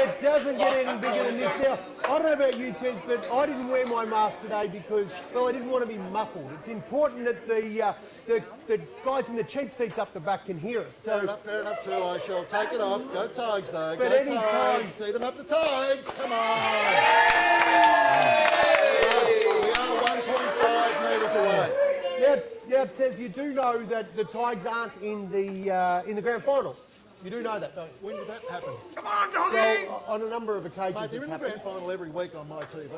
It doesn't get any bigger than this. Now, I don't know about you, Tez, but I didn't wear my mask today because, well, I didn't want to be muffled. It's important that the guys in the cheap seats up the back can hear us. So, fair enough too. I shall take it off. Go Tigers though. But Go any Tigers. See them up the Tigers. Come on. We are 1.5 metres away. Now, Tez, you do know that the Tigers aren't in the grand final. You do know that, don't you? When did that happen? Come on, doggy! Well, on a number of occasions. Mate, they're in the happened. grand final every week on my TV.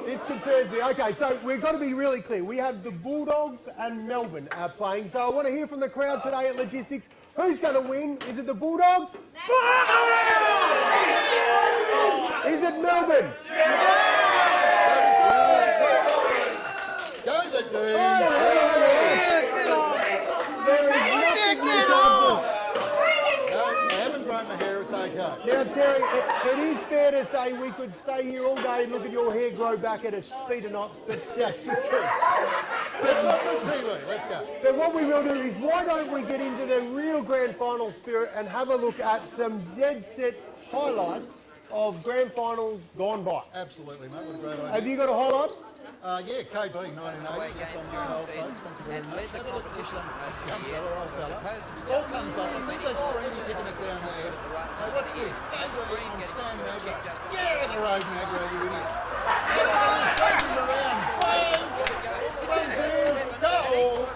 This concerns me. Okay, so we've got to be really clear. We have the Bulldogs and Melbourne playing. So I want to hear from the crowd today at Logistics. Who's going to win? Is it the Bulldogs? Is it Melbourne? Go the D's! I haven't grown my hair, it's okay. Now, Terry, it is fair to say we could stay here all day and look at your hair grow back at a speed of knots, but Let's not do TV, let's go. But what we will do is, why don't we get into the real grand final spirit and have a look at some dead set highlights of grand finals gone by. Absolutely, mate, what a great idea. Have you got a highlight? Yeah, KB, 1980. That's on your old folks. Thank you very much. Have a look at this young fella, old fella. Ball comes up. I think that's Brady kicking it down there. So what's this? Brady on Stan Magra. Get out of the road, Magra, you idiot. Get on, swinging around. Bang! 1-2, goal.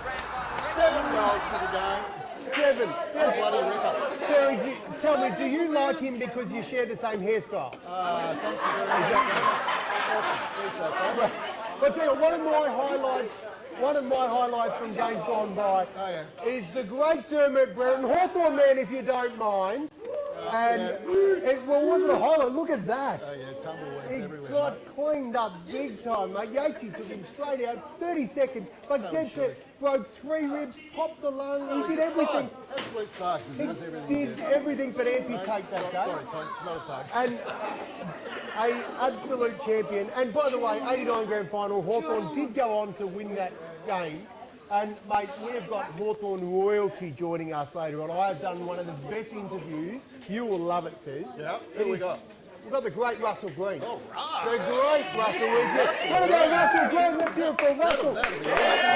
7 goals to the game. 7. What a bloody ripper. Terry, tell me, do you like him because you share the same hairstyle? Thank you very much. Awesome. Appreciate that. But tell you, one of my highlights from games gone by is the great Dermot Brereton, Hawthorn man, if you don't mind. Well, wasn't a highlight. Look at that. Oh yeah, tumbleweeds He everywhere. got Mate. cleaned up big time, mate. Yatesy took him straight out, 30 seconds, but dead set, broke 3 ribs, popped the lung, he did everything. Absolute fuck. He did everything but amputate that guy. Sorry, Tom, not a fuck. And an absolute champion. And by the way, 89 grand final, Hawthorn did go on to win that game. And mate, we've got Hawthorn royalty joining us later on. I have done one of the best interviews. You will love it, Tez. Yeah, who we got? We've got the great Russell Green. All right. The great Russell Green. What about Russell Green? Let's hear it for Russell. That'll be awesome.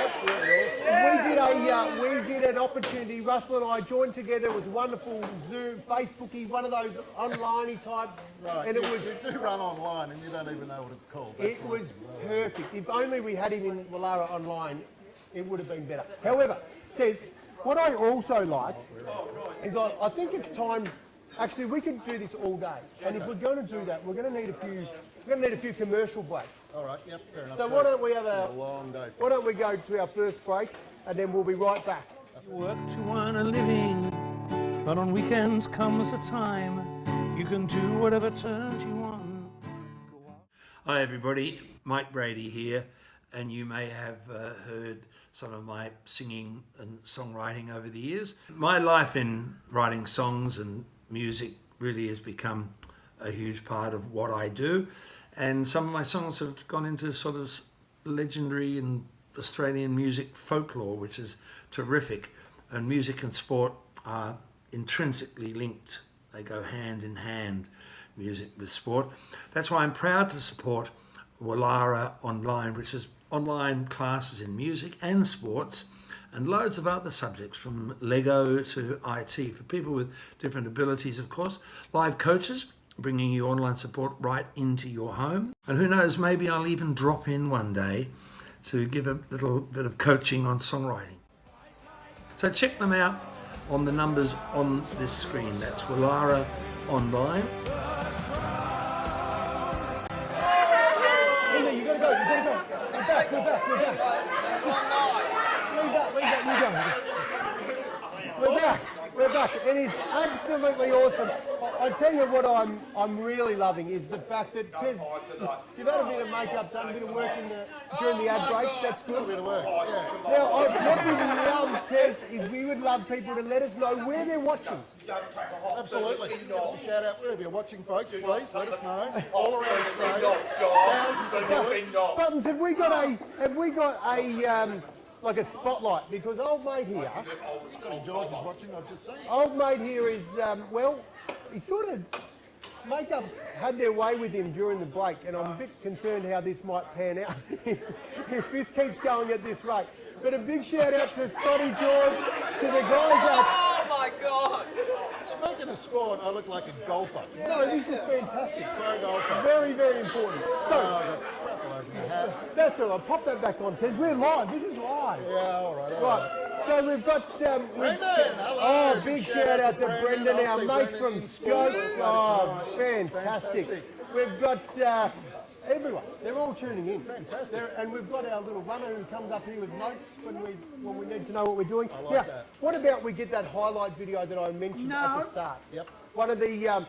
Absolutely awesome. We did an opportunity. Russell and I joined together. It was wonderful. Zoom, Facebooky, one of those online type. Right, And you, it was. you do run online and you don't even know what it's called. It was perfect. If only we had him in Wallara online, it would have been better. However, Tez, what I also liked is I think it's time. Actually, we could do this all day, and if we're going to do that, we're going to need a few commercial breaks. All right, yep, fair enough. So why don't we have a long day? Why don't we go to our first break, and then we'll be right back. You work to earn a living, but on weekends comes a time you can do whatever turns you on. Hi everybody, Mike Brady here, and you may have heard some of my singing and songwriting over the years. My life in writing songs and music really has become a huge part of what I do, and some of my songs have gone into sort of legendary and Australian music folklore, which is terrific. And music and sport are intrinsically linked. They go hand in hand, music with sport. That's why I'm proud to support Wallara Online, which is online classes in music and sports and loads of other subjects from Lego to IT for people with different abilities, of course. Live coaches bringing you online support right into your home. And who knows, maybe I'll even drop in one day to give a little bit of coaching on songwriting. So check them out on the numbers on this screen. That's Wallara Online. Linda, you gotta go. We're back. Just leave that, you go. We're back. It is absolutely awesome. I tell you what I'm really loving is the fact that Tez, you've had a bit of makeup done, a bit of work during the ad breaks. That's good. A bit of work, yeah. Now, what we love, Tez, is we would love people to let us know where they're watching. Absolutely. Give us a shout out wherever you're watching, folks. Please let us know. All around Australia. Thousands of viewers. Buttons, have we got like a spotlight, because old mate here, Scotty George is watching, I've just seen. old mate here is, well, he sort of, makeups had their way with him during the break, and I'm a bit concerned how this might pan out if this keeps going at this rate. But a big shout out to Scotty George, to the guys at... Oh my God! Speaking of sport, I look like a golfer. No, this is fantastic. Pro golfer. Very, very important. Oh, So, I've got crap all over my hat. that's all right. Pop that back on, Tez. We're live. This is live. Yeah, all right, all right. Right. So we've got... Brendan, hello. Oh, big shout out to Brendan, I'll our see mates Brendan from in Scope. sports Oh, tonight. fantastic. We've got everyone. They're all tuning in. Fantastic. And we've got our little runner who comes up here with notes when we need to know what we're doing. I like now, that. what about we get that highlight video that I mentioned at the start? Yep. One of the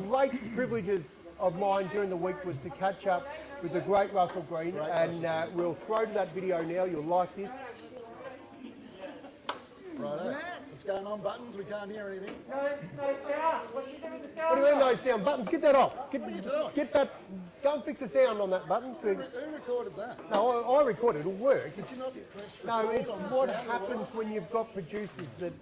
great privileges of mine during the week was to catch up with the great Russell Green, and we'll throw to that video now. You'll like this. Righto. What's going on, Buttons? We can't hear anything. No sound. What you doing with the What do you mean no sound? Buttons, get that off. What are you doing? Get that, go and fix the sound on that, Buttons. Who recorded that? No, I recorded, it'll work. Did you not press No, record it's on the what sound or happens when you've got producers that...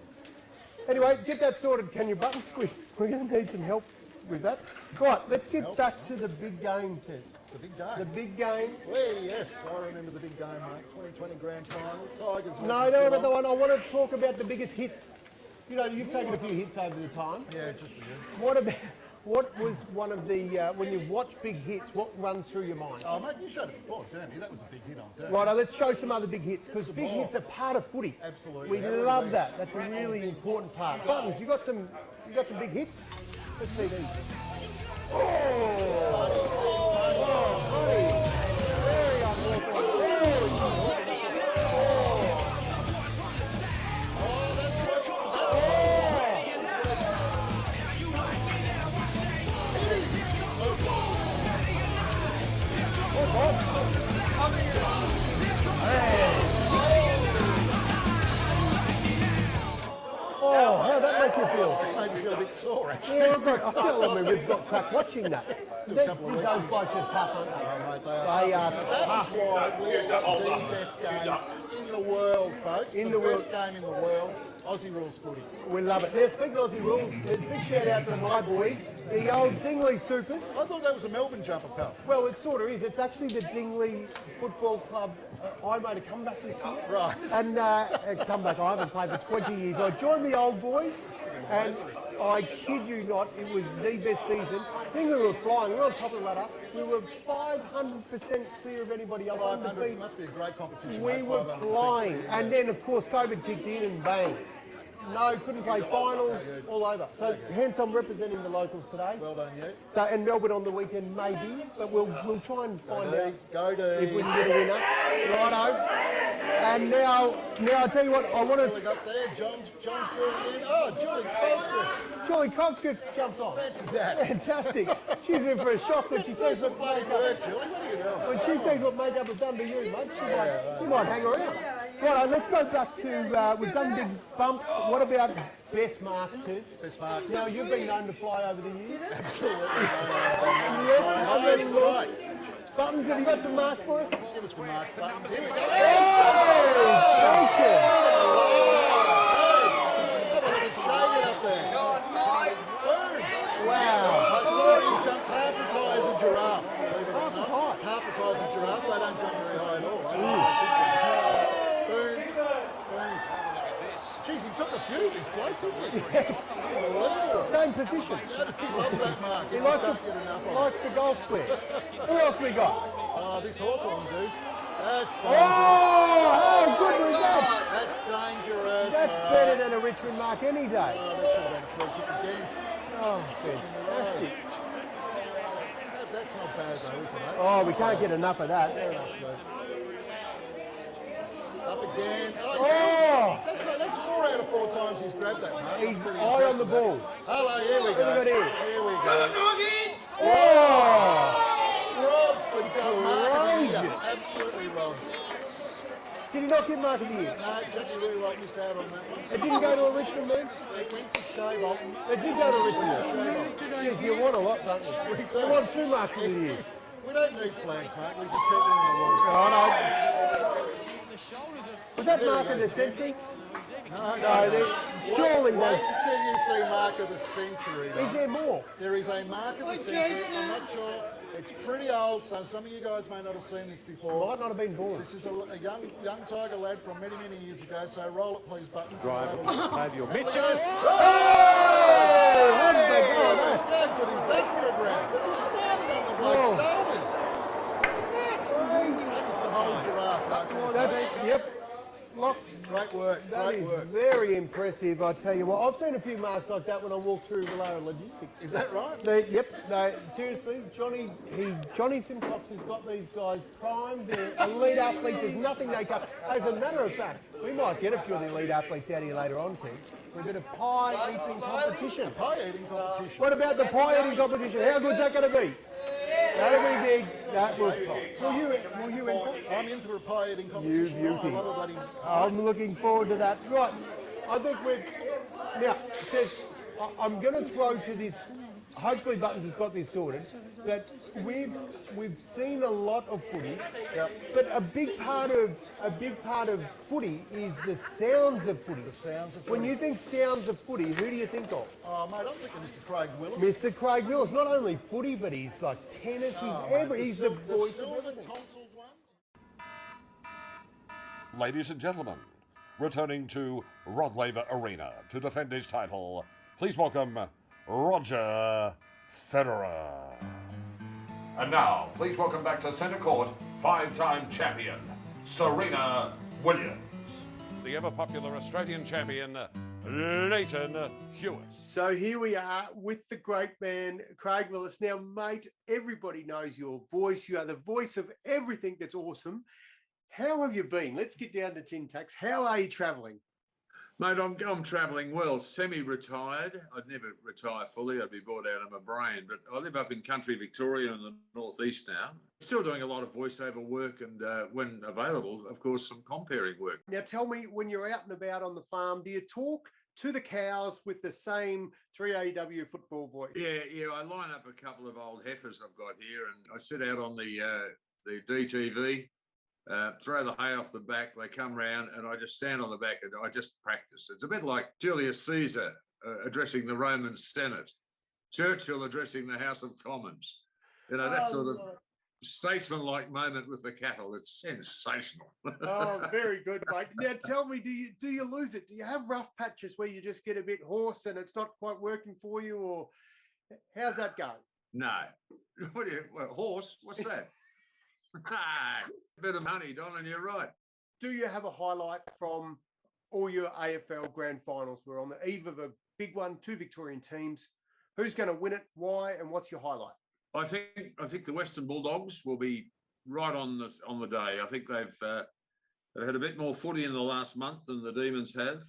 Anyway, get that sorted, can you, Buttons? We're going to need some help with that. Right, let's get back to the big game, Tez. The big game. The big game. Well, yes, I remember the big game, mate. 2020 Grand Final. Tigers. No, don't about the one. I want to talk about the biggest hits. You know, you've taken a few hits over the time. Yeah, just for you. What was one of the, when you watch big hits, what runs through your mind? Oh, mate, you showed it before, didn't you? That was a big hit on Derby. Right, let's show some other big hits, because Hit big some more. hits are part of footy. Absolutely. We Yeah, love yeah. that. That's a really important part. Buttons, you got some big hits? Let's see these. Very unwelcome. Oh, how'd that make you feel? It made me feel a bit sore, actually. Yeah, I feel like my ribs got cracked watching that. Those blokes are tough, aren't they? Oh, mate, They are That's why we've got the best game in the world, folks. In the the world. best game in the world. Aussie rules footy. We love it. Now, speaking of Aussie rules, there's a big shout out to my boys, the old Dingley Supers. I thought that was a Melbourne jumper, pal. Well, it sort of is. It's actually the Dingley Football Club. I made a comeback this year. Right. And a comeback. I haven't played for 20 years. I joined the old boys, and I kid you not, it was the best season. Dingley were flying. We were on top of the ladder. We were 500% clear of anybody else. 500 undefeated. must be a great competition. We mate, were 500%. flying. And then, of course, COVID kicked in and bang. No, couldn't play finals, all over. So hence I'm representing the locals today. Well done, you. So and Melbourne on the weekend maybe, but we'll try and find out Go if we D's. can get a winner. Righto. And now I tell you what, I want What we to. got there? John's joining in. Oh, Julie Cosgrove. Julie Cosgrove jumped on. Fancy that. Fantastic. She's in for a shock when she sees Some what bloody makeup. word, Julie. What are you doing? When she sees what makeup has done to you, mate, she might hang around. Right, let's go back to, we've done big bumps. What about best marks, Tiz? Best marks. Now, you've been known to fly over the years. Absolutely. Let's have a look. Buttons, have you got some marks for us? Give us some marks, Buttons. Here we go. Hey, thank you. Have a little shade it up there. Boom. Wow. I saw him jump half as high as a giraffe. believe it or Half as not. high? Half as high as a giraffe. They don't jump very high at all. Boom. Boom. Jeez, he took a few of his place, didn't he? Yes. Unbelievable. Same position. He loves that mark. He can't get enough of it. likes the goal square. Who else we got? Oh, this Hawthorn goose. That's dangerous. Oh, how good was that? That's dangerous. That's better than a Richmond mark any day. Oh, that should have been a free kick against. Oh, fantastic. That's not bad though, isn't it? Oh, we can't get enough of that. Fair enough, so. Up again. Oh! That's 4 out of 4 times he's grabbed that, mate. He's I'm pretty eye on impressed the with ball. that. Hello, here we What go. have we got here? Here we go. Oh! Robbed for mark of the year. Courageous. Absolutely robbed. Did he not get mark of the year? No, exactly really right. Missed out on that one. It didn't go to a Richmond man? It went to Shea Bolton. It did go to a Richmond man. Jeez, you want a lot, don't you? You want 2 marks of the year. We don't need flags, mate. We just keep them in the walls. I know. The shoulders of Was that mark of the century? Surely Wait there's... until you see mark of the century. Is there more? There is a mark of the century. I'm not sure. It's pretty old, so some of you guys may not have seen this before. Might not have been born. This is a young Tiger lad from many, many years ago, so roll it please, Buttons. Drive, have your Mitchell. Oh, How good is that for a grab? He started on the bloke's shoulders. That is the whole giraffe right there. that's, yep. Look, Great work, that great is work. very impressive, I tell you what. I've seen a few marks like that when I walk through Wallara Logistics. Is that right? Seriously, Johnny Simcox has got these guys primed. They're elite athletes. There's nothing they can't. As a matter of fact, we might get a few of the elite athletes out here later on, Tez, for a bit of pie eating competition. Pie eating competition. What about the pie eating competition? How good's that going to be? That'll be big. That will you enter? I'm in for a pie eating competition. You I beauty. love a bloody I'm looking forward to that. Right, I think now, it says, I'm going to throw to this, hopefully Buttons has got this sorted, but we've seen a lot of footy, but a big part of footy is the sounds of footy. The sounds of When footy. you think sounds of footy, who do you think of? Oh, mate, I'm thinking Mr. Craig Willis. Mr. Craig Willis, not only footy, but he's like tennis, he's the voice of silver everything. tonsiled one. Ladies and gentlemen, returning to Rod Laver Arena to defend his title, please welcome Roger Federer. And now, please welcome back to centre court, five-time champion, Serena Williams. The ever-popular Australian champion, Leighton Hewitt. So here we are with the great man, Craig Willis. Now, mate, everybody knows your voice. You are the voice of everything that's awesome. How have you been? Let's get down to tin tacks. How are you travelling? Mate, I'm travelling well, semi-retired. I'd never retire fully. I'd be bored out of my brain. But I live up in country Victoria in the northeast now. Still doing a lot of voiceover work and, when available, of course, some comparing work. Now, tell me, when you're out and about on the farm, do you talk to the cows with the same 3AW football voice? Yeah, I line up a couple of old heifers I've got here and I sit out on the DTV. Throw the hay off the back, they come round and I just stand on the back and I just practice. It's a bit like Julius Caesar addressing the Roman Senate, Churchill addressing the House of Commons. You know, that sort of statesman-like moment with the cattle. It's sensational. Oh, very good, mate. Now, tell me, do you lose it? Do you have rough patches where you just get a bit hoarse and it's not quite working for you, or how's that going? No. What, horse? What's that? Bit of money, Don, and you're right. Do you have a highlight from all your AFL grand finals? We're on the eve of a big one, two Victorian teams. Who's going to win it? Why? And what's your highlight? I think the Western Bulldogs will be right on the day. I think they've had a bit more footy in the last month than the Demons have.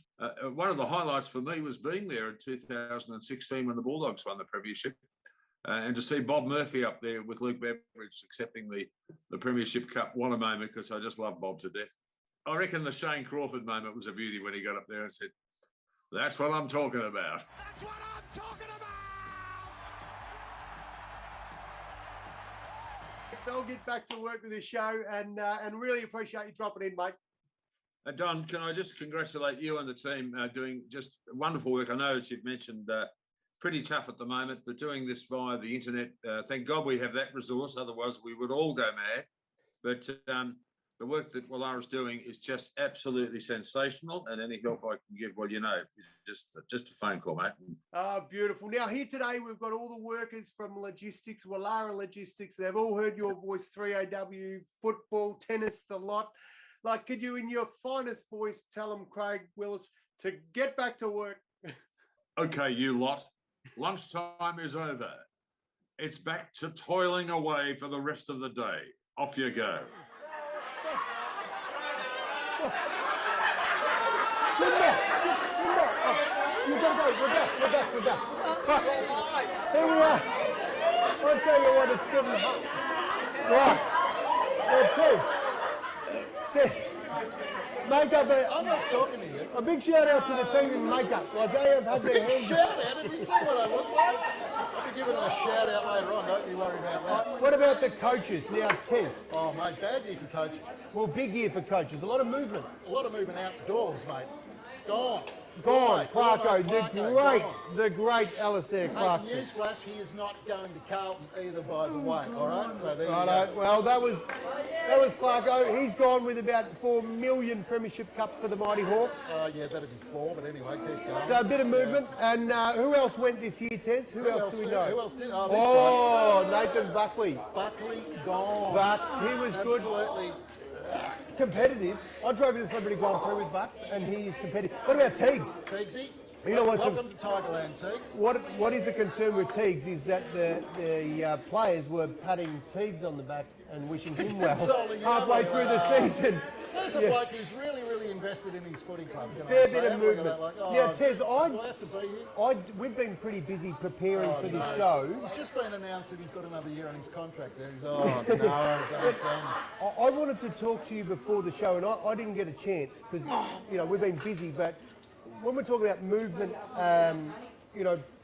One of the highlights for me was being there in 2016 when the Bulldogs won the premiership. And to see Bob Murphy up there with Luke Beveridge accepting the Premiership Cup, what a moment, because I just love Bob to death. I reckon the Shane Crawford moment was a beauty when he got up there and said, "That's what I'm talking about." That's what I'm talking about! So I'll get back to work with the show and really appreciate you dropping in, mate. Don, can I just congratulate you and the team doing just wonderful work. I know, as you've mentioned, pretty tough at the moment, but doing this via the internet, thank God we have that resource, otherwise we would all go mad. But the work that Wallara's doing is just absolutely sensational, and any help I can give, well, you know, just a phone call, mate. Oh, beautiful. Now, here today, we've got all the workers from Logistics, Wallara Logistics. They've all heard your voice, 3AW, football, tennis, the lot. Like, could you, in your finest voice, tell them, Craig Willis, to get back to work? Okay, you lot. Lunchtime is over. It's back to toiling away for the rest of the day. Off you go. You've got to go. We're back. Right. Here we are. I'll tell you what, it's getting hot. Right. Now, Tez. Makeup. I'm not talking to you. A big shout out to the team in makeup. Like they have had their hands. Shout out, have you seen what I look like? I'll be giving them a shout out later on, don't you worry about that. What about the coaches? Now, Tez. Oh, mate, bad year for coaches. Well, big year for coaches. A lot of movement. A lot of movement outdoors, mate. Gone. Gone. Clarko, Clarko, the great Alistair Hey, Clarkson. newsflash, he is not going to Carlton either, by the way. All right, so there you Righto. go. Well, that was Clarko. He's gone with about 4 million premiership cups for the Mighty Hawks. Yeah, that'd be 4, but anyway, keep going. So a bit of movement. And who else went this year, Tez? Who else do we know? Who else did? Oh, this Nathan Buckley. guy. Buckley gone. Bucks, he was good. Absolutely. Competitive. I drove in a Celebrity Grand Prix with Bucks, and he is competitive. What about Teagues? Teagsy, You know what's welcome to Tigerland, Teagues. What is a concern with Teagues is that the players were patting Teagues on the back and wishing him well Consoling him, halfway through the season. There's a bloke who's really, really invested in his footy club. Can I Fair say? bit of Haven't we got movement. that, like, Yeah, Tez, do I have to be here? we've been pretty busy preparing for this no. show. He's just been announced that he's got another year on his contract there. He's, no, don't tell me. I wanted to talk to you before the show, and I didn't get a chance because we've been busy. But when we're talking about movement,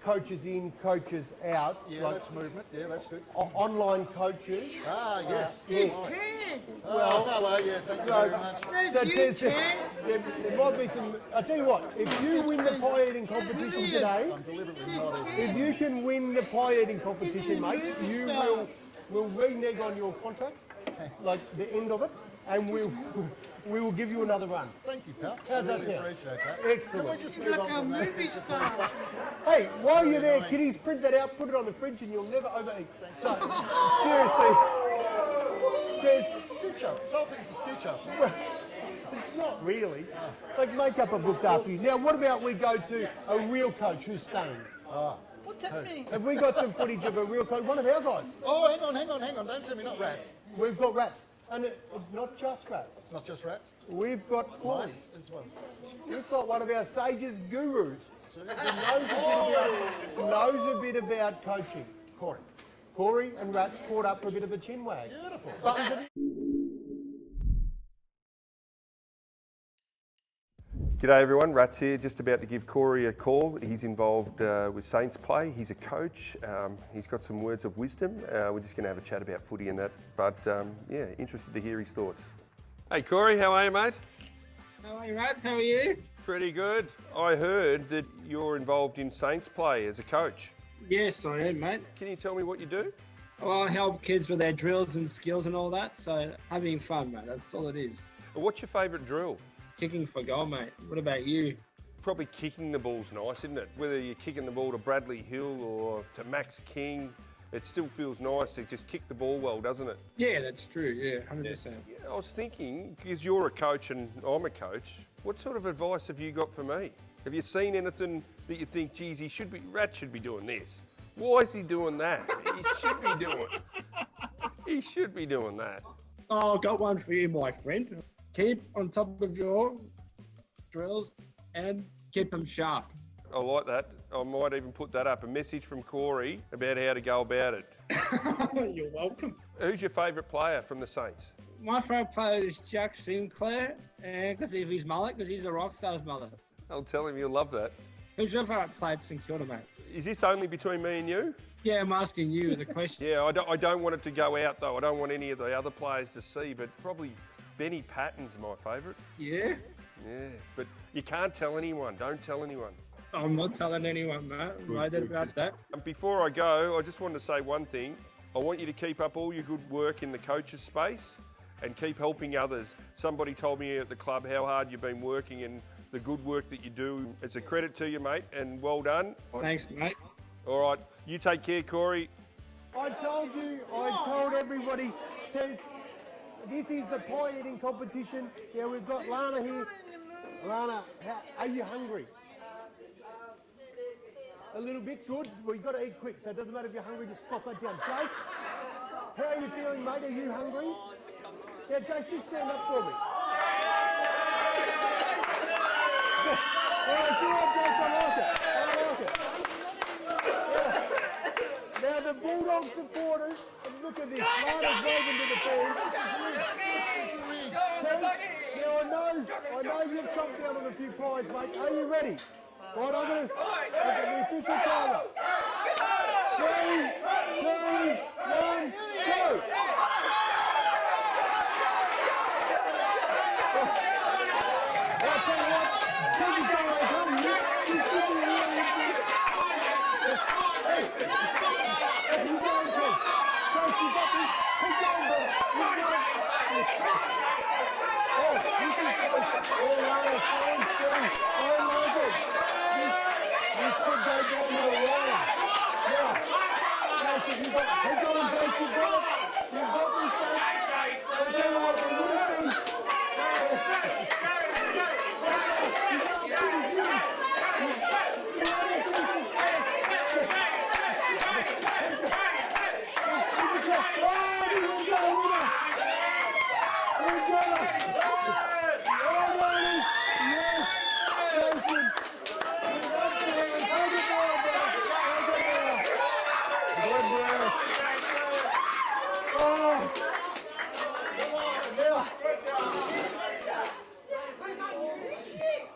coaches in, coaches out. Yeah, that's movement. Yeah, that's good. Online coaches. Yes. Yes. Well, hello, yeah, thank you very much. So Tez, there might be some. I tell you what, if you win the pie eating competition today, I'm deliberately nodding. if you can win the pie eating competition, mate, you will renege on your contract, like the end of it, and we will give you another run. Thank you, pal. How's that really sound? appreciate that. Excellent. Can we just move on from that? Hey, while you're there, kiddies, print that out, put it on the fridge, and you'll never overeat. So, seriously, Tez, Stitch up. This whole thing's a stitch up. it's not really. Like makeup I've looked after you. Now, what about we go to a real coach who's staying? What's that mean? Have we got some footage of a real coach? One of our guys. Oh, hang on. Don't tell me not rats. We've got rats. And not just rats. Not just rats. We've got Corey. Mice as well. We've got one of our Sages gurus who knows a bit about coaching. Corey. Corey and Rats caught up for a bit of a chin wag. Beautiful. G'day everyone, Rats here, just about to give Corey a call. He's involved with Saints play, he's a coach, he's got some words of wisdom. We're just going to have a chat about footy and that, but yeah, interested to hear his thoughts. Hey Corey, how are you mate? How are you, Rats? How are you? Pretty good. I heard that you're involved in Saints play as a coach. Yes, I am, mate. Can you tell me what you do? Well, I help kids with their drills and skills and all that, so having fun, mate. That's all it is. What's your favourite drill? Kicking for goal, mate. What about you? Probably kicking the ball's nice, isn't it? Whether you're kicking the ball to Bradley Hill or to Max King, it still feels nice to just kick the ball well, doesn't it? Yeah, that's true. Yeah, 100%. Yeah, I was thinking, because you're a coach and I'm a coach, what sort of advice have you got for me? Have you seen anything that you think, geez, Rat should be doing this? Why is he doing that? He should be doing that. Oh, I've got one for you, my friend. Keep on top of your drills and keep them sharp. I like that. I might even put that up, a message from Corey about how to go about it. You're welcome. Who's your favourite player from the Saints? My favourite player is Jack Sinclair, and because of his mullet, because he's a rock star's mother. I'll tell him you'll love that. Who's your favourite player at St Kilda, mate? Is this only between me and you? Yeah, I'm asking you the question. Yeah, I don't want it to go out though. I don't want any of the other players to see, but probably Benny Patton's my favourite. Yeah? Yeah, but you can't tell anyone. Don't tell anyone. I'm not telling anyone, mate. Right about that. And before I go, I just wanted to say one thing. I want you to keep up all your good work in the coaches space and keep helping others. Somebody told me at the club how hard you've been working and the good work that you do. It's a credit to you, mate, and well done. Thanks, mate. All right, you take care, Corey. I told everybody, Tez, this is the pie eating competition. Yeah, we've got Lana here. Lana, are you hungry? A little bit, good. Well, you've got to eat quick, so it doesn't matter if you're hungry, just scoff that down. Jace, how are you feeling, mate? Are you hungry? Yeah, Jace, just stand up for me. All right, see what, Jace, I like it. Now the Bulldog supporters, and look at this, Lana's waving to the fans. Now I know know you've chopped down on a few pies, mate. Are you ready? Right, I'm going to the official timer. 3, 2, 1, go! I'll tell you what, take his going away, come here. Just give me a really Hey, you going to? Trace, you got this. Keep going, brother. You got it. Oh, this is good. Oh, wow, fine, strong. I like it. This could go down to the wire. Yeah. Trace, you got it. Keep going, Trace, you've got it. You've got this, mate. I'll tell you what, there would have been.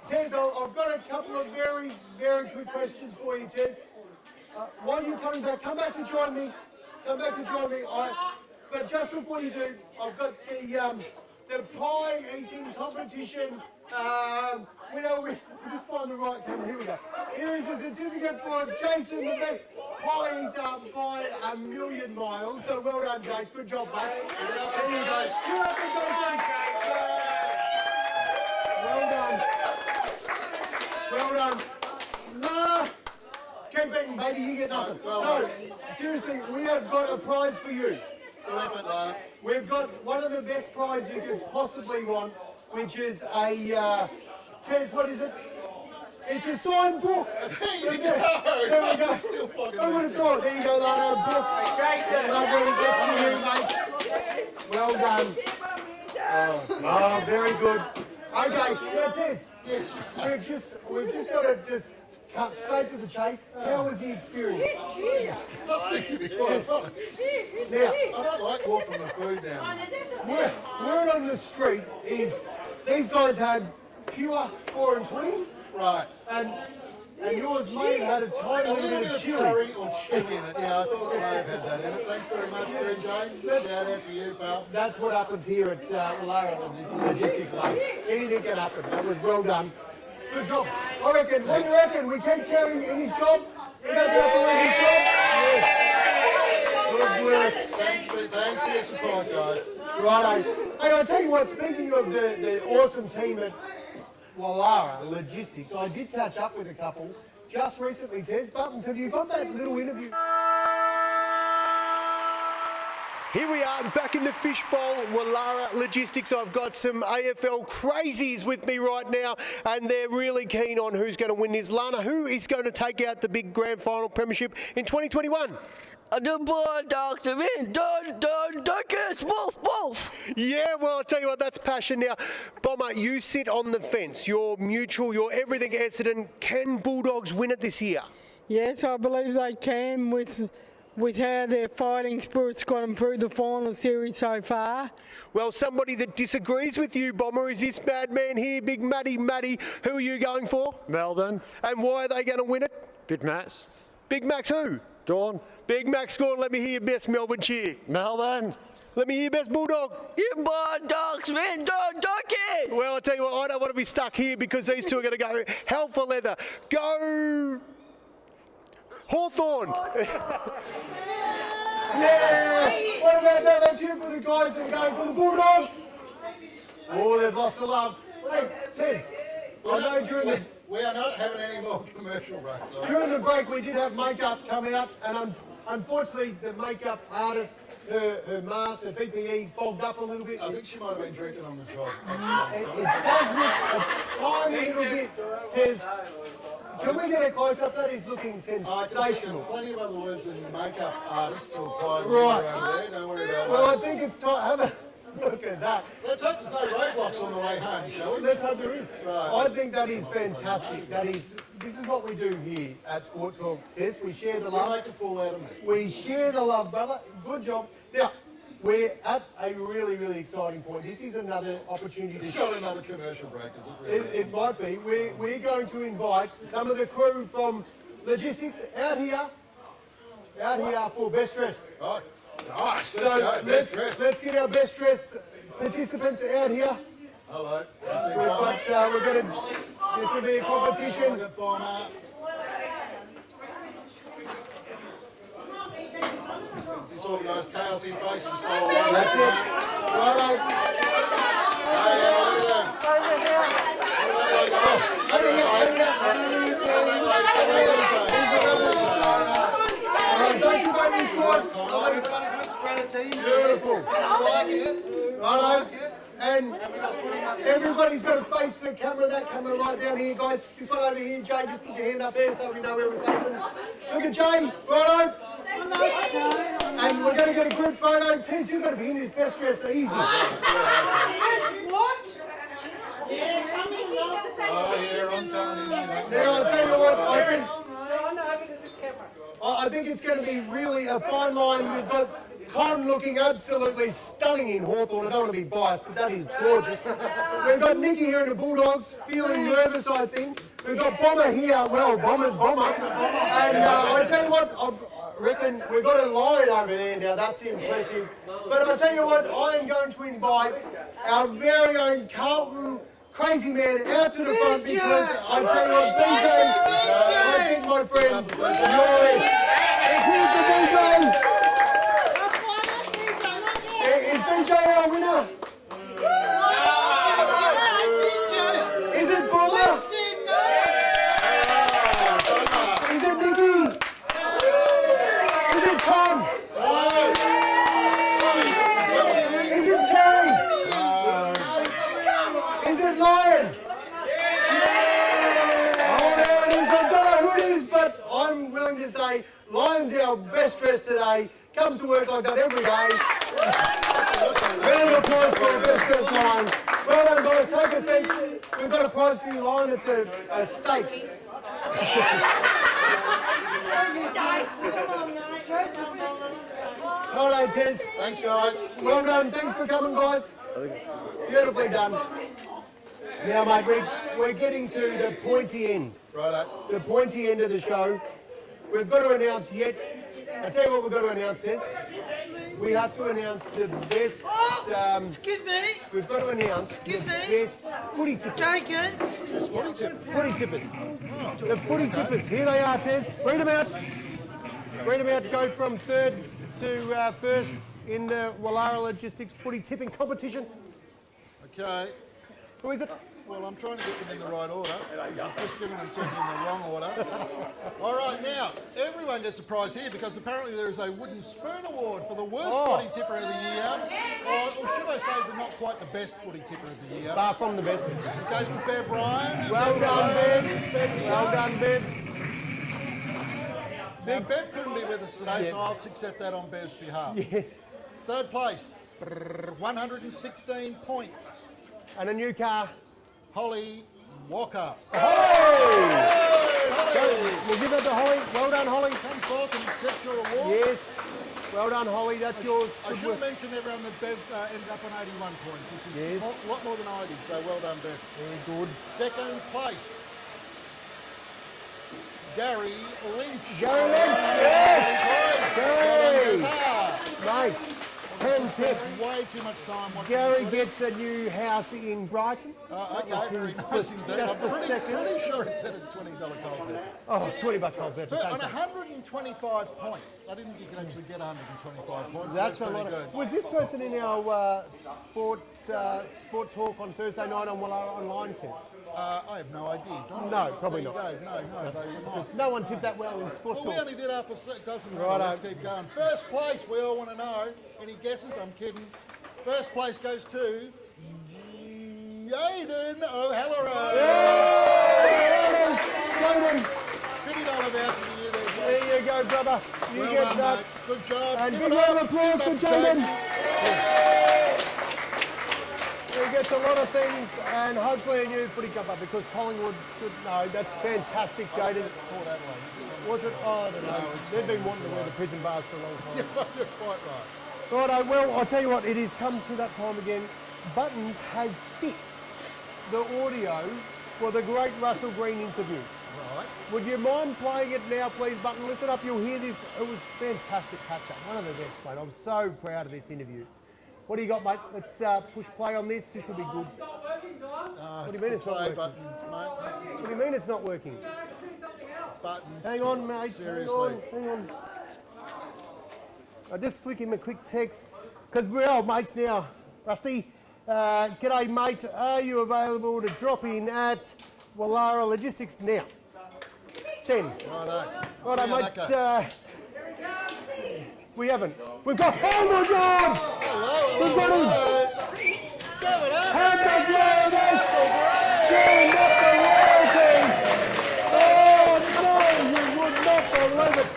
Tez, I've got a couple of very, very quick questions for you, Tez. While you're coming back, come back to join me. Come back to join me. But just before you do, I've got the pie eating competition. We just find the right camera. Here we go. Here is a certificate for Jason, the best pie eater by a million miles. So well done, Jason. Good job, mate. There you go. You're up and Jason. Well done. Well done. Lara, keep betting, baby. You get nothing. No, seriously, we have got a prize for you. We've got one of the best prizes you could possibly want, which is a, Tez, what is it? It's a signed book. There you go. There we go. I would have thought. There you go, Lara, a book. Lovely. That's for you, mate. Well done. Oh, very good. Okay, now Tez, yes. We've just got to just cut straight to the chase. How was the experience? Now, I don't like walking the food down. Word on the street is these guys had pure 4 and 20s. Right. And yours may have had a tiny little bit of chili. Curry or chili in it. Yeah, I thought we may have had that in it. Thanks very much, DJ. Shout out to you, pal. That's what happens here at Wallara Logistics, mate. Anything can happen. That was well done. Good job. I reckon, what do you reckon? We keep Terry in his job? He doesn't have to leave his job? Yes. Good work. Thanks for your support, guys. Righto. Hey, I'll tell you what, speaking of the awesome team at Wallara Logistics, I did catch up with a couple just recently. Tez Buttons, have you got that little interview? Here we are, back in the fishbowl, Wallara Logistics. I've got some AFL crazies with me right now, and they're really keen on who's going to win this. Lana, who is going to take out the big grand final premiership in 2021? The Bulldogs are in. Duckers, wolf, wolf. Yeah, well, I'll tell you what, that's passion. Now, Bomber, you sit on the fence. You're neutral, you're everything Essendon. Can Bulldogs win it this year? Yes, I believe they can with how their fighting spirit's got them through the final series so far. Well, somebody that disagrees with you, Bomber, is this madman here, Big Matty. Who are you going for? Melbourne. And why are they going to win it? Big Max. Big Max who? Dawn. Big Max scored. Let me hear your best Melbourne cheer. Melbourne. Let me hear your best Bulldog. You Bulldogs win, Duckies. Well, I'll tell you what, I don't want to be stuck here because these two are going to go hell for leather. Go Hawthorn. Yeah. What about that? Let's hear for the guys that are going for the Bulldogs. Oh, they've lost the love. Hey, Tez, I know during the... We are not having any more commercial breaks. During the break, we did have makeup come out, and unfortunately, the makeup artist, her mask, her PPE fogged up a little bit. I think she might have been drinking on the job. It does look a tiny little bit, Tez. Can we get a close-up? That is looking sensational. Plenty of other words than makeup artists to apply Right. around there. Don't worry about Well, that. I think it's time. Have a look at that. Let's hope there's no roadblocks on the way home, shall we? Let's hope there is. Right. I think that is fantastic. This is what we do here at Sport Talk, Tez. We share the We'll love. make a fool out of me. We share the love, brother. Good job. Now, we're at a really, really exciting point. This is another opportunity It's to not another commercial break, is it? Really? It might be. We're going to invite some of the crew from Logistics out here for best dressed. Oh, nice. So let's get our best dressed participants out here. Hello. We're going to. This will be a competition. This all goes chaosy faces. That's it. Righto. Don't you vote this squad? Beautiful. Righto. And everybody's got to face the camera, that camera right down here, guys. This one over here, Jay, just put your hand up there so we know where we're facing. Look at Jay, righto. And we're going to get a good photo. Tess, you've got to be in this best dress, easy. Oh, yeah, I'm coming in here, mate. Now, I'll tell you what, I think it's going to be really a fine line. We've got Con looking absolutely stunning in Hawthorn. I don't want to be biased, but that is gorgeous. We've got Nicky here in the Bulldogs, feeling nervous, I think. We've got Bomber here. Well, Bomber's Bomber. And I tell you what, I reckon we've got a line over there now. That's impressive. But I tell you what, I am going to invite our very own Carlton crazy man out to the front because I tell you what, BJ, I think, my friend, you're it. Let's hear it for BJ. Is BJ our winner? Is it Bomber? Is it Nicky? Is it Con? Is it Terry? Is it Lion? Oh, there it is. I don't know who it is, but I'm willing to say Lion's our best dressed today. Comes to work like that every day. Round of applause for our best dressed Lion. Well done, guys. Take a seat. We've got a prize for you, Lion. It's a steak. Well done, Tez. Thanks, guys. Well done. Thanks for coming, guys. Beautifully done. Now, mate, we're getting to the pointy end. Righto. The pointy end of the show. We've got to announce yet. I'll tell you what we've got to announce, Tez. We have to announce the best. Excuse me. We've got to announce the best footy tippers. Footy tippers. The footy tippers. Here they are, Tez. Read them out. Read them out. Go from third to first in the Wallara Logistics footy tipping competition. Okay. Who is it? Well, I'm trying to get them in the right order. I've just given them something in the wrong order. All right, now, everyone gets a prize here because apparently there is a wooden spoon award for the worst footy tipper of the year. Or should I say, the not quite the best footy tipper of the year. Far from the best. It goes to Bev Ryan. Well done, Bev. Well done, Bev. Now, Bev couldn't be with us today, so I'll accept that on Bev's behalf. Yes. Third place, 116 points. And a new car. Holly Walker. Holly! We'll give it to Holly. Well done, Holly. Come forth and accept your award. Yes. Well done, Holly. That's yours. I should mention everyone that Bev ended up on 81 points, which is a lot more than I did, so well done, Bev. Very good. Second place, Gary Lynch. Gary Lynch, yes! Gary! Mate, Ken Tech. Way too much time watching. Gary gets a new house in Brighton. Okay, very nice indeed. That's I'm the pretty sure it said it's $20 cold bet. Oh, $20 cold bet for On Saints. 125 points. I didn't think you could actually get 125 points. That's a pretty lot. good. Was this person in our sport talk on Thursday night on Wallara Online test? I have no idea. No, probably There not. you go. No, they were not. No one tipped that well in sport Well, we talk. only did half a dozen. Righto. Let's keep going. First place, we all want to know. Any guesses? I'm kidding. First place goes to Jaden O'Halloran. Jaden, $50 voucher to you there, Jay. there you go, brother. You Well get done, that. mate. Good job. And Give big it round up. of applause for Give it up, Jaden. He gets a lot of things, and hopefully a new footy jumper because Collingwood should know. That's fantastic, Jaden. Port Adelaide. Was it? Oh, I don't know. They've been wanting to wear the prison bars for a long time. You're quite right. Righto, well, I'll tell you what, it has come to that time again. Buttons has fixed the audio for the great Russell Green interview. Right. Would you mind playing it now, please, Button? Listen up, you'll hear this. It was fantastic catch-up, one of the best, mate. I'm so proud of this interview. What do you got, mate? Let's push play on this. This will be good. What do you mean it's not working? Button, mate. What do you mean it's not working? Button. Hang on, mate. Seriously. Hang on. I'll just flick him a quick text, because we're old mates now. Rusty, g'day, mate. Are you available to drop in at Wallara Logistics now? Send. Righto, mate. We haven't. We've got. Oh my God! Hello. We've got him. Give it up. How about this? Still not working. Oh no! You would not believe it.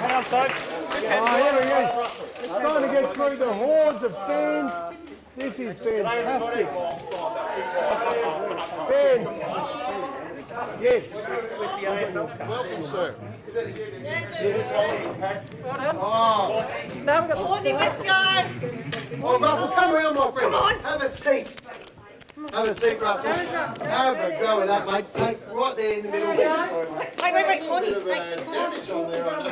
How so? Oh, here he is. Trying to get through the hordes of fans. This is fantastic. Fantastic. Yes. Welcome, sir. Courtney, let's go. Oh, Russell, come around, my friend. Have a seat. Have a seat, Russell. Have a go with that, mate. Take right there in the middle. Wait, Courtney. Damage on there, I know.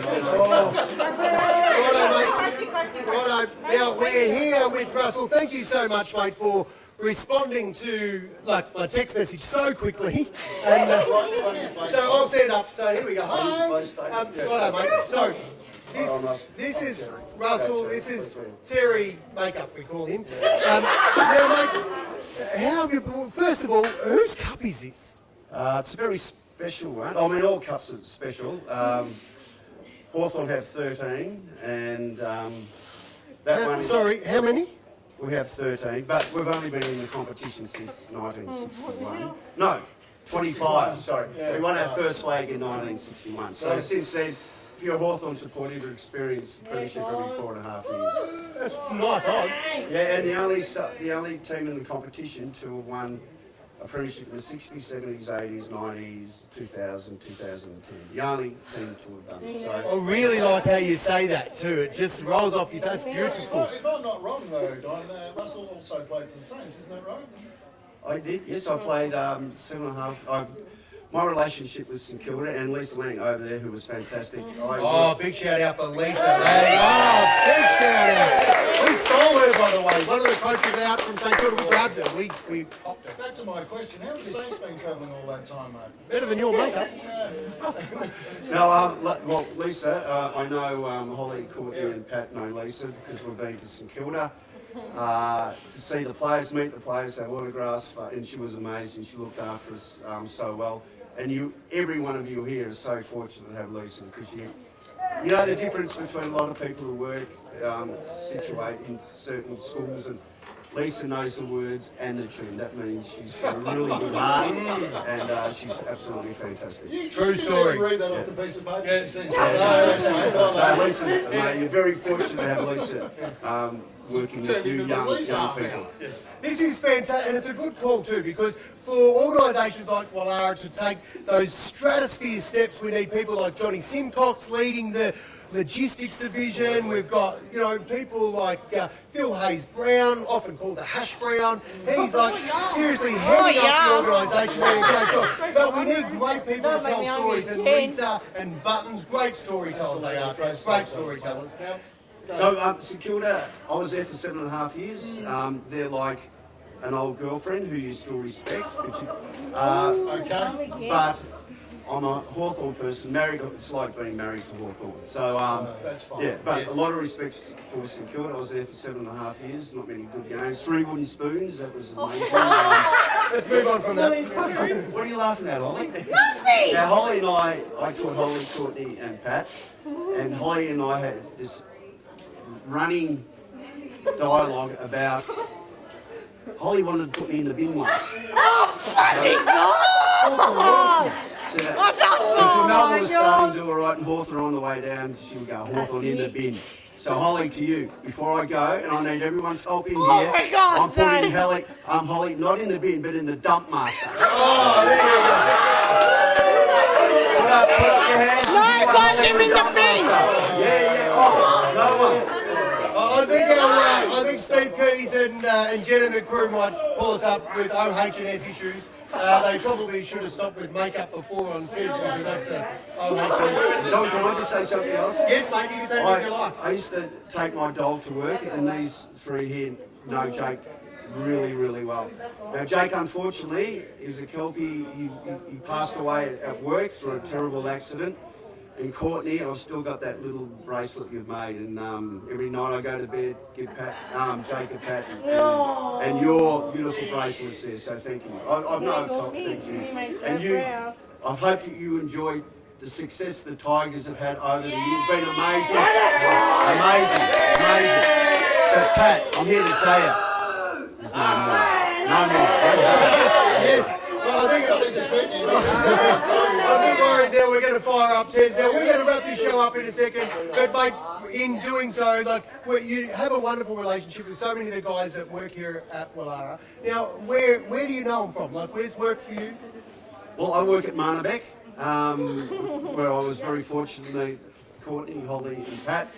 Righto, mate. Righto. Now, we're here with Russell. Thank you so much, mate, for responding to my text message so quickly. And so I'll stand up. So here we go. Hi. Righto, mate. So this is Russell. This is Terry Makeup, we call him. Now, mate, how have you? First of all, whose cup is this? It's a very special one. I mean, all cups are special. Hawthorn have 13, and that one is... Sorry, how many? We have 13, but we've only been in the competition since 1961. No, 25, sorry. We won our first flag in 1961. So since then, if you're a Hawthorn supporter, you've experienced premiership every 4.5 years. That's nice odds. Yeah, and the only team in the competition to have won a premiership in the 60s, 70s, 80s, 90s, 2000, 2010. The only team to have done it. So, I really like how you say that too. It just rolls off your tongue. It's beautiful. If I'm not wrong, though, Don, Russell also played for the Saints, isn't that right? I did, yes. I played 7.5. My relationship with St Kilda and Lisa Lang over there, who was fantastic. Big shout out for Lisa Lang. Oh, big shout out. We stole her, by the way. One of the coaches out from St Kilda, we grabbed her. We popped her. Back to my question, how have the Saints been travelling all that time, mate? Better than your makeup. No, well, Lisa, I know Holly, Courtney and Pat know Lisa because we've been to St Kilda. To see the players, meet the players, have autographs, and she was amazing. She looked after us so well. And every one of you here is so fortunate to have Lisa because you know the difference between a lot of people who work, situate in certain schools, and Lisa knows the words and the tune. That means she's got a really good heart, and she's absolutely fantastic. True story. Read that off the piece of paper. Lisa, mate, you're very fortunate to have Lisa working with you young people. This is fantastic, and it's a good call too, because for organisations like Wallara to take those stratosphere steps, we need people like Johnny Simcox leading the logistics division. We've got, people like Phil Hayes-Brown, often called the Hash Brown. He's seriously heading up the organisation, doing a great job. But we need great people to tell stories, and Lisa and Buttons, great storytellers they are, great storytellers. So, St Kilda, I was there for 7.5 years. They're like an old girlfriend who you still respect. But I'm a Hawthorn person, married. It's like being married to Hawthorn. So, that's fine. Yeah, but a lot of respect for St Kilda. I was there for 7.5 years, not many good games. 3 wooden spoons, that was amazing. Let's move on from that. What are you laughing at, Holly? Nothing! Now, Holly and I taught Holly, Courtney and Pat, and Holly and I had this running dialogue about Holly wanted to put me in the bin once. Oh, bloody no! Because when Melbourne was starting to do all right and Hawthorn on the way down, she would go, Hawthorn in the bin. So Holly, to you, before I go, and I need everyone's help in here, my God, I'm putting Holly not in the bin, but in the dump master. Oh, there you go. Put up your hands. No, I got him in the bin! Yeah, oh, no one. Oh, there think Steve Keys and Jen and the crew might pull us up with OH&S issues. They probably should have stopped with makeup before on Tuesday because that's OH&S. Don, can I just say something else? Yes, mate, you can say anything you like. I used to take my dog to work, and these three here know Jake really, really well. Now, Jake, unfortunately, is a Kelpie. He passed away at work through a terrible accident. And Courtney, I've still got that little bracelet you've made, and every night I go to bed, give Jake a pat, and your beautiful bracelet's there, so thank you. I've no thank you. And you, I hope you enjoyed the success the Tigers have had over the years. It's been amazing. Amazing. But Pat, I'm here to tell you, there's no more. Yes. Well, I think I'm a bit worried now we're going to fire up Tez. Now, we're going to wrap this show up in a second, but mate, in doing so, like, you have a wonderful relationship with so many of the guys that work here at Wallara. Now, where do you know them from? Like, where's work for you? Well, I work at Marnabeck, where I was very fortunate to meet Courtney, Holly and Pat.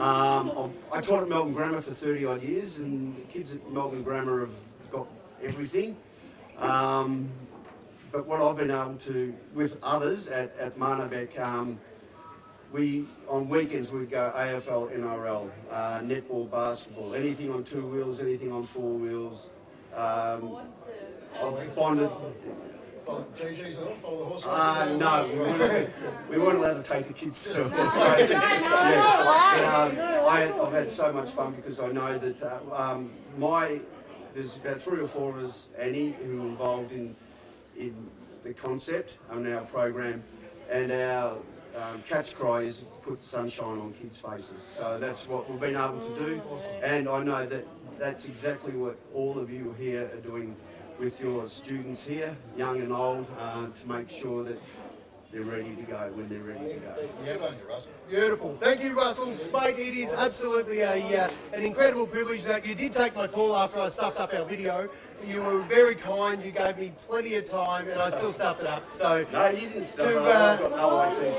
I taught at Melbourne Grammar for 30 odd years, and the kids at Melbourne Grammar have got everything. But what I've been able to, with others at Marnabeck, on weekends we go AFL, NRL, netball, basketball, anything on 2 wheels, anything on 4 wheels. I've bonded. GG's on, follow the horse. No, we weren't allowed to take the kids to it. I've had so much fun because I know that there's about 3 or 4 of us, Annie, who are involved in the concept on our program, and our catch cry is put sunshine on kids' faces. So that's what we've been able to do, and I know that that's exactly what all of you here are doing with your students here, young and old, to make sure that they're ready to go when they're ready to go. Good on you, Russell. Beautiful. Thank you, Russell. Mate, it is absolutely an incredible privilege that you did take my call after I stuffed up our video. You were very kind. You gave me plenty of time, and I still stuffed it up. So no, you didn't stuff it up. I've got no idea.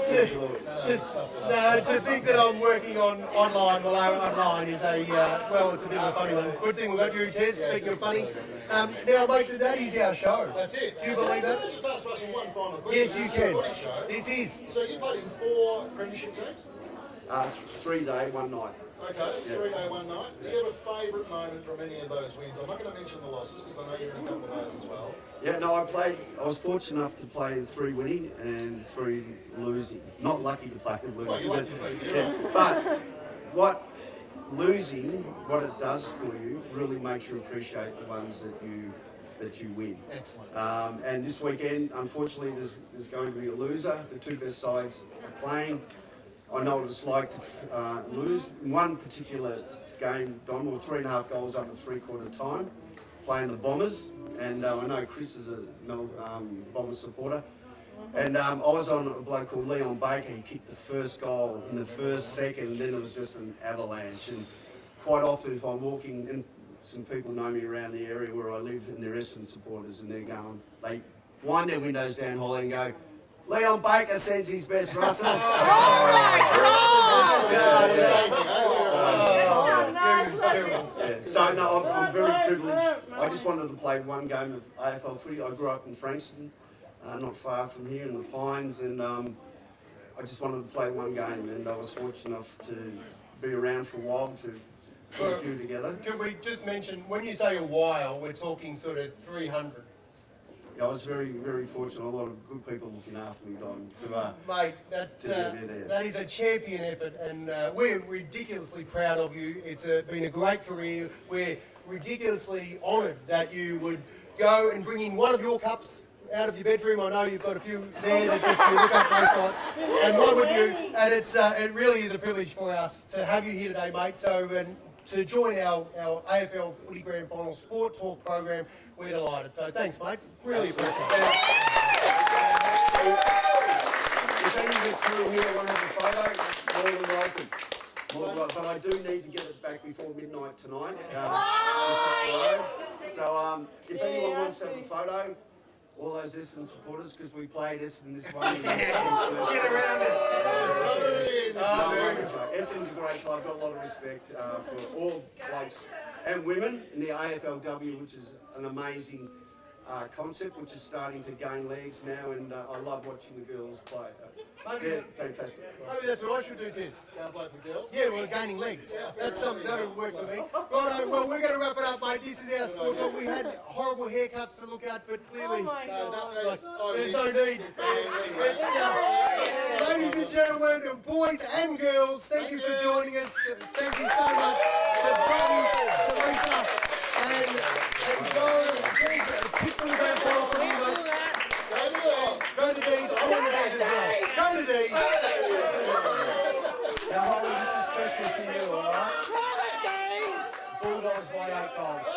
To think that I'm working on online, Wallara Online is it's a bit of a funny one. Good thing we've got you, Tez, speaking of funny. Now, mate, that is our show. That's it. Do you believe that? Just ask Russell one final question. Yes, you can. This is. So you played in 4 premiership teams? 3 day, 1 night. Okay, 3 day, 1 night. Do you have a favourite moment from any of those wins? I'm not going to mention the losses because I know you're in a couple of those as well. Yeah, no, I was fortunate enough to play in 3 winning and 3 losing. Not lucky to play in losing. Well, but what it does for you really makes you appreciate the ones that you win. Excellent. And this weekend, unfortunately, there's going to be a loser. The 2 best sides are playing. I know what it's like to lose. In one particular game, Don, we were 3.5 goals up at 3/4 time, playing the Bombers. And I know Chris is a Bombers supporter. And I was on a bloke called Leon Baker. He kicked the first goal in the first second, and then it was just an avalanche. And quite often, if I'm walking, and some people know me around the area where I live, and they're Essendon supporters, and they wind their windows down, Holly, and go, Leon Baker sends his best, Russell. So no, I'm very privileged. I just wanted to play 1 game of AFL footy. I grew up in Frankston, not far from here in the Pines, and I just wanted to play 1 game, and I was fortunate enough to be around for a while to put a few together. Can we just mention, when you say a while, we're talking sort of 300? I was very, very fortunate. A lot of good people looking after me, Don. Mate, that is a champion effort, and we're ridiculously proud of you. It's been a great career. We're ridiculously honoured that you would go and bring in one of your cups out of your bedroom. I know you've got a few there that just you look at most nights, and why wouldn't you? And it really is a privilege for us to have you here today, mate. So to join our AFL Footy Grand Final Sport Talk program, we're delighted. So thanks, mate. Really appreciate it. If any of the crew here want to have a photo, more than welcome. But I do need to get it back before midnight tonight. So if anyone wants to have a photo, all those Essendon supporters, because we played Essendon this one. Get around it. Essendon's a great great club. Got a lot of respect for all blokes and women in the AFLW, which is an amazing concept, which is starting to gain legs now, and I love watching the girls play. They're fantastic. Maybe that's what I should do, Tiz. Play for girls. Yeah, well, gaining legs. That's something that would work for me. Righto, well, we're going to wrap it up, mate. This is our sport talk. We had horrible haircuts to look at, but clearly there's no need. Ladies and gentlemen, boys and girls, thank you for joining us. Thank you so much to Brady, to Lisa, and Joel. Tip for the grand final for you, mate. Go to the D's. I want the D's as well. Go to the D's. Now, Holly, this is special for you, all right? Bulldogs by 8 goals.